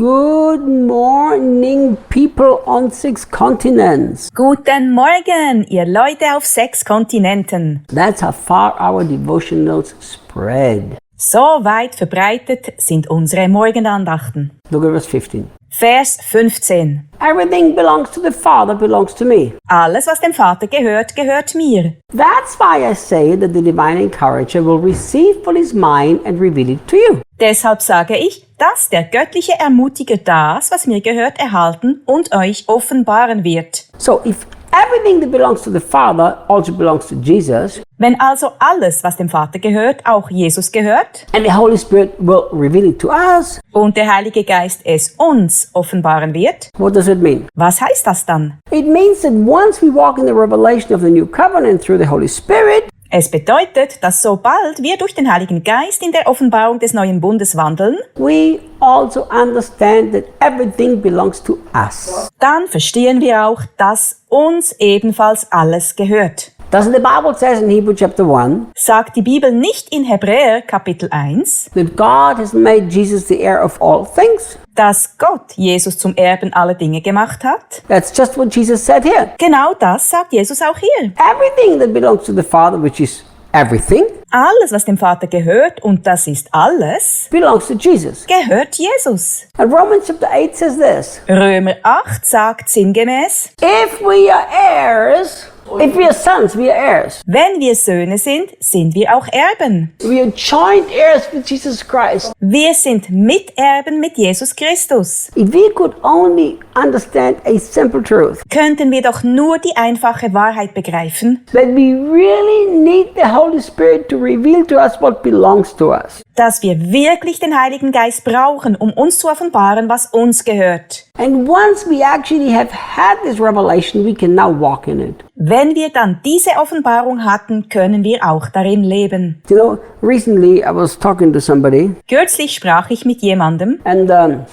Good morning, people on 6 continents. Guten Morgen, ihr Leute auf 6 Kontinenten. That's how far our devotionals spread. So weit verbreitet sind unsere Morgen-andachten. Look at verse 15. Vers 15. Everything belongs to the Father, belongs to me. Alles, was dem Vater gehört, gehört mir. That's why I say that the divine encourager will receive what is mine and reveal it to you. Deshalb sage ich, dass der göttliche Ermutiger das, was mir gehört, erhalten und euch offenbaren wird. So if everything that belongs to the Father also belongs to Jesus, Wenn also alles, was dem Vater gehört, auch Jesus gehört and the Holy Spirit will reveal it to us, und der Heilige Geist es uns offenbaren wird, what does it mean? was heißt das dann? It means that once we walk in the revelation of the new covenant through the Holy Spirit, Es bedeutet, dass sobald wir durch den Heiligen Geist in der Offenbarung des Neuen Bundes wandeln, we also understand that everything belongs to us. dann verstehen wir auch, dass uns ebenfalls alles gehört. Doesn't the Bible says in Hebrews chapter 1 Sagt die Bibel nicht in Hebräer Kapitel 1, that God has made Jesus the heir of all things? dass Gott Jesus zum Erben aller Dinge gemacht hat? That's just what Jesus said here. Genau das sagt Jesus auch hier. Everything that belongs to the Father, which is everything, Alles, was dem Vater gehört, und das ist alles, belongs to Jesus. gehört Jesus. And Romans chapter 8 says this: Römer 8 sagt sinngemäß, if we are heirs, if we are sons, we are heirs. wenn wir Söhne sind wir auch Erben. We are joint heirs with Jesus Christ. Wir sind Miterben mit Jesus Christus. If we could only understand a simple truth, Könnten wir doch nur die einfache Wahrheit begreifen, that we really need the Holy Spirit to reveal to us what belongs to us. dass wir wirklich den Heiligen Geist brauchen, um uns zu offenbaren, was uns gehört. And once we actually have had this revelation, we can now walk in it. Wenn wir dann diese Offenbarung hatten, können wir auch darin leben. You know, recently I was talking to somebody, Kürzlich sprach ich mit jemandem. and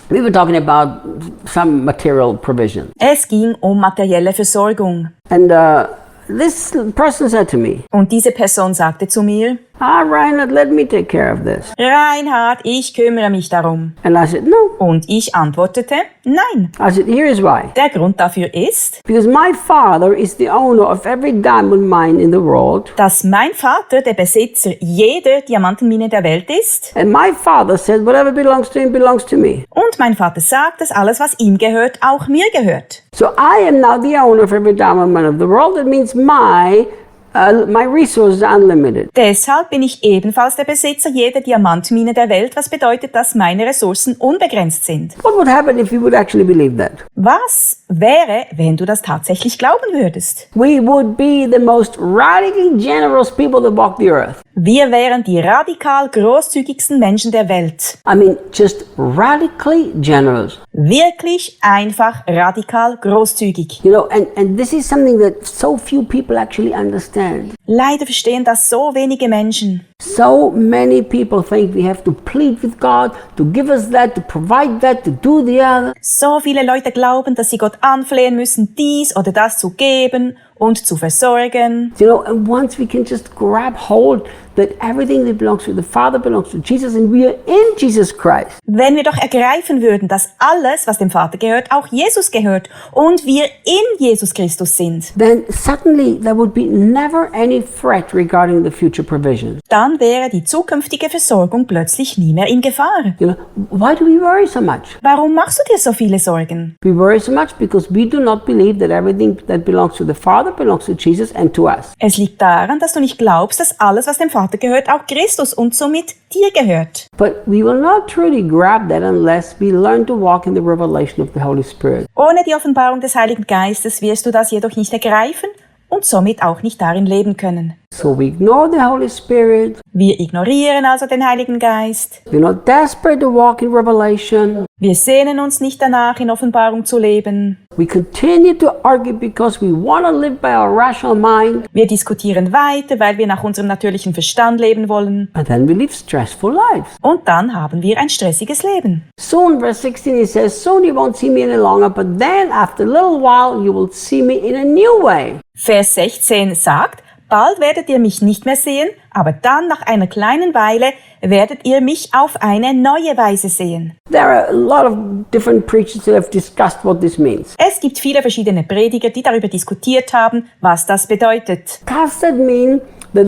we were talking about some material provision. Es ging um materielle Versorgung. And this person said to me, Und diese Person sagte zu mir, Reinhard, let me take care of this. Reinhard, ich kümmere mich darum. And I said, no. Und ich antwortete, nein. I said, here is why. Der Grund dafür ist, Because my father is the owner of every diamond mine in the world. dass mein Vater der Besitzer jeder Diamantenmine der Welt ist. And my father said, whatever belongs to him belongs to me. Und mein Vater sagt, dass alles, was ihm gehört, auch mir gehört. So I am now the owner of every diamond mine of the world. That means my resources are unlimited. Deshalb bin ich ebenfalls der Besitzer jeder Diamantmine der Welt, was bedeutet, dass meine Ressourcen unbegrenzt sind. What would happen if you would actually believe that? Was wäre, wenn du das tatsächlich glauben würdest? We would be the most radically generous people that walk the earth. Wir wären die radikal großzügigsten Menschen der Welt. I mean, just radically generous. Wirklich einfach radikal großzügig. You know, and this is something that so few people actually understand. Leider verstehen das so wenige Menschen. So many people think we have to plead with God to give us that, to provide that, to do the other. So viele Leute glauben, dass sie Gott anflehen müssen, dies oder das zu geben und zu versorgen. You know, and once we can just grab hold that everything that belongs to the Father belongs to Jesus and we are in Jesus Christ. Wenn wir doch ergreifen würden, dass alles, was dem Vater gehört, auch Jesus gehört und wir in Jesus Christus sind, Then suddenly there would be never any threat regarding the future provision. dann wäre die zukünftige Versorgung plötzlich nie mehr in Gefahr. You know, why do we worry so much? Warum machst du dir so viele Sorgen? We worry so much because we do not believe that everything that belongs to the Father belongs to Jesus and to us. Es liegt daran, dass du nicht glaubst, dass alles, was dem Vater gehört, auch Christus und somit dir gehört. But we will not truly grab that unless we learn to walk in the revelation of the Holy Spirit. Ohne die Offenbarung des Heiligen Geistes wirst du das jedoch nicht ergreifen und somit auch nicht darin leben können. So we ignore the Holy Spirit. Wir ignorieren also den Heiligen Geist. We're not desperate to walk in revelation. Wir sehnen uns nicht danach, in Offenbarung zu leben. We continue to argue because we want to live by our rational mind. Wir diskutieren weiter, weil wir nach unserem natürlichen Verstand leben wollen. And then we live stressful lives. Und dann haben wir ein stressiges Leben. So in verse 16 it says, soon you won't see me any longer, but then after a little while you will see me in a new way. Vers 16 sagt, bald werdet ihr mich nicht mehr sehen, aber dann nach einer kleinen Weile werdet ihr mich auf eine neue Weise sehen. There are a lot of different preachers that have discussed what this means. Es gibt viele verschiedene Prediger, die darüber diskutiert haben, was das bedeutet. Does that mean that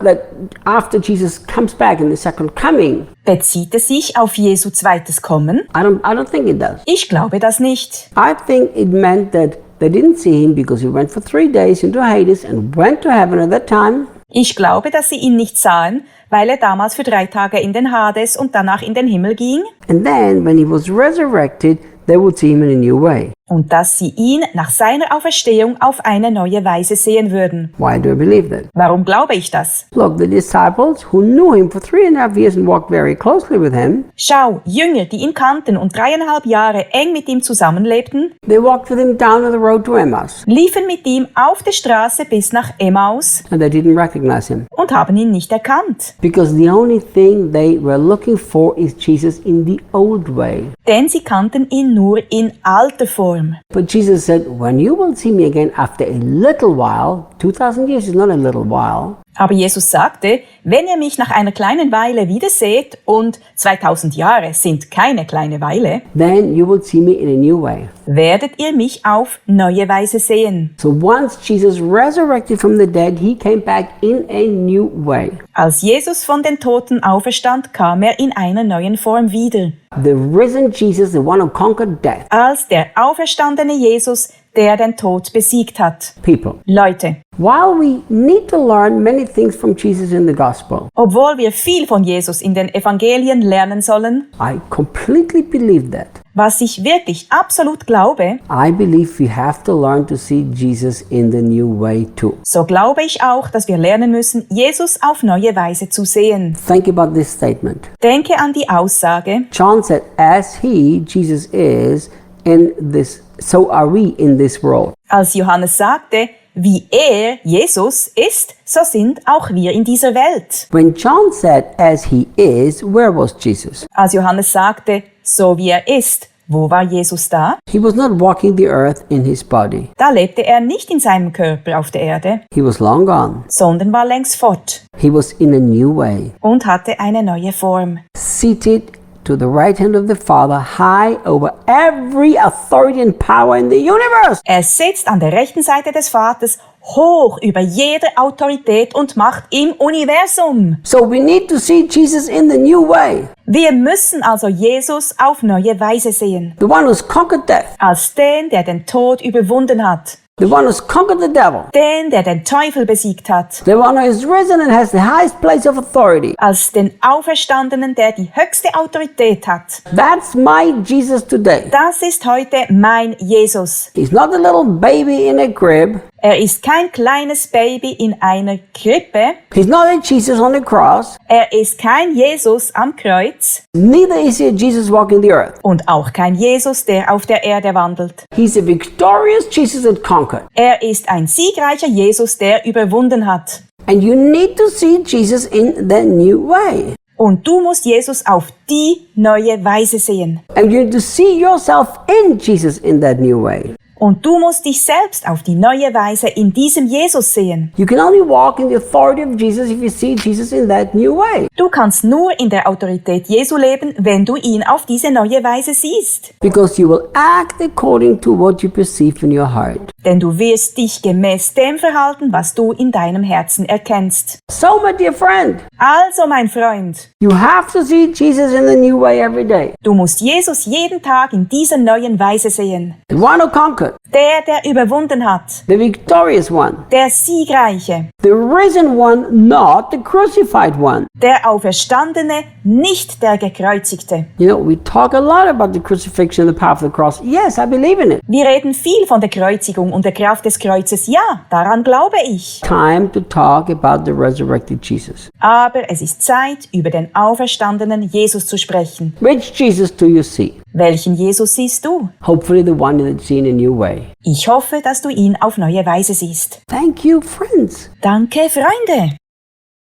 that after Jesus comes back in the second coming? Bezieht es sich auf Jesu zweites Kommen? I don't think it does. Ich glaube das nicht. I think it meant that they didn't see him because he went for 3 days into Hades and went to heaven at that time. Ich glaube, dass sie ihn nicht sahen, weil er damals für 3 Tage in den Hades und danach in den Himmel ging. And then when he was resurrected, they would see him in a new way. Und dass sie ihn nach seiner Auferstehung auf eine neue Weise sehen würden. Why do I believe that? Warum glaube ich das? Look, the disciples who knew him for 3.5 years and walked very closely with him, Schau, Jünger, die ihn kannten und 3,5 Jahre eng mit ihm zusammenlebten, they walked with him down to the road to Emmaus, liefen mit ihm auf der Straße bis nach Emmaus and they didn't recognize him und haben ihn nicht erkannt. because the only thing they were looking for is Jesus in the old way. Denn sie kannten ihn nur in alter Form. But Jesus said, when you will see me again after a little while, 2,000 years is not a little while, Aber Jesus sagte, wenn ihr mich nach einer kleinen Weile wieder seht, und 2000 Jahre sind keine kleine Weile, then you will see me in a new way. werdet ihr mich auf neue Weise sehen. So once Jesus resurrected from the dead, he came back in a new way. Als Jesus von den Toten auferstand, kam er in einer neuen Form wieder. The risen Jesus, the one who conquered death. Als der auferstandene Jesus, der den Tod besiegt hat. People, Leute, while we need to learn many things from Jesus in the gospel, obwohl wir viel von Jesus in den Evangelien lernen sollen, I completely believe that. was ich wirklich absolut glaube, I believe we have to learn to see Jesus in the new way too. so glaube ich auch, dass wir lernen müssen, Jesus auf neue Weise zu sehen. Think about this statement. Denke an die Aussage, John said, as he, Jesus, is in this, so are we in this world. als Johannes sagte, wie er, Jesus, ist, so sind auch wir in dieser Welt. When John said, as he is, where was Jesus? Als Johannes sagte, so wie er ist, wo war Jesus da? He was not walking the earth in his body. Da lebte er nicht in seinem Körper auf der Erde, He was long gone. sondern war längst fort He was in a new way, und hatte eine neue Form. seated to the right hand of the Father, high over every authority and power in the universe. Er sitzt an der rechten Seite des Vaters, hoch über jede Autorität und Macht im Universum. So we need to see Jesus in the new way, Wir müssen also Jesus auf neue Weise sehen, the one who's conquered death, als den, der den Tod überwunden hat, the one who's conquered the devil, den, der den Teufel besiegt hat, the one who is risen and has the highest place of authority. als den Auferstandenen, der die höchste Autorität hat. That's my Jesus today. Das ist heute mein Jesus. He's not a little baby in a crib. Er ist kein kleines Baby in einer Krippe. He's not a Jesus on the cross. Er ist kein Jesus am Kreuz Neither is he a Jesus walking the earth. und auch kein Jesus, der auf der Erde wandelt. He's a victorious Jesus that conquered. Er ist ein siegreicher Jesus, der überwunden hat. And you need to see Jesus in the new way. Und du musst Jesus auf die neue Weise sehen. And you need to see yourself in Jesus in that new way. Und du musst dich selbst auf die neue Weise in diesem Jesus sehen. You can only walk in the authority of Jesus if you see Jesus in that new way. Du kannst nur in der Autorität Jesu leben, wenn du ihn auf diese neue Weise siehst. Because you will act according to what you perceive in your heart. Denn du wirst dich gemäß dem verhalten, was du in deinem Herzen erkennst. So, my dear friend, Also, mein Freund, you have to see Jesus in the new way every day. du musst Jesus jeden Tag in dieser neuen Weise sehen. The one who conquered, Der überwunden hat. the victorious one, Der Siegreiche. the risen one, not the crucified one. Der Auferstandene, nicht der Gekreuzigte. You know, we talk a lot about the crucifixion and the power of the cross. Yes, I believe in it. Wir reden viel von der Kreuzigung und der Kraft des Kreuzes. Ja, daran glaube ich. Time to talk about the resurrected Jesus. Aber es ist Zeit, über den auferstandenen Jesus zu sprechen. Which Jesus do you see? Welchen Jesus siehst du? Hopefully the one that's seen a new way. Ich hoffe, dass du ihn auf neue Weise siehst. Thank you, friends. Danke, Freunde.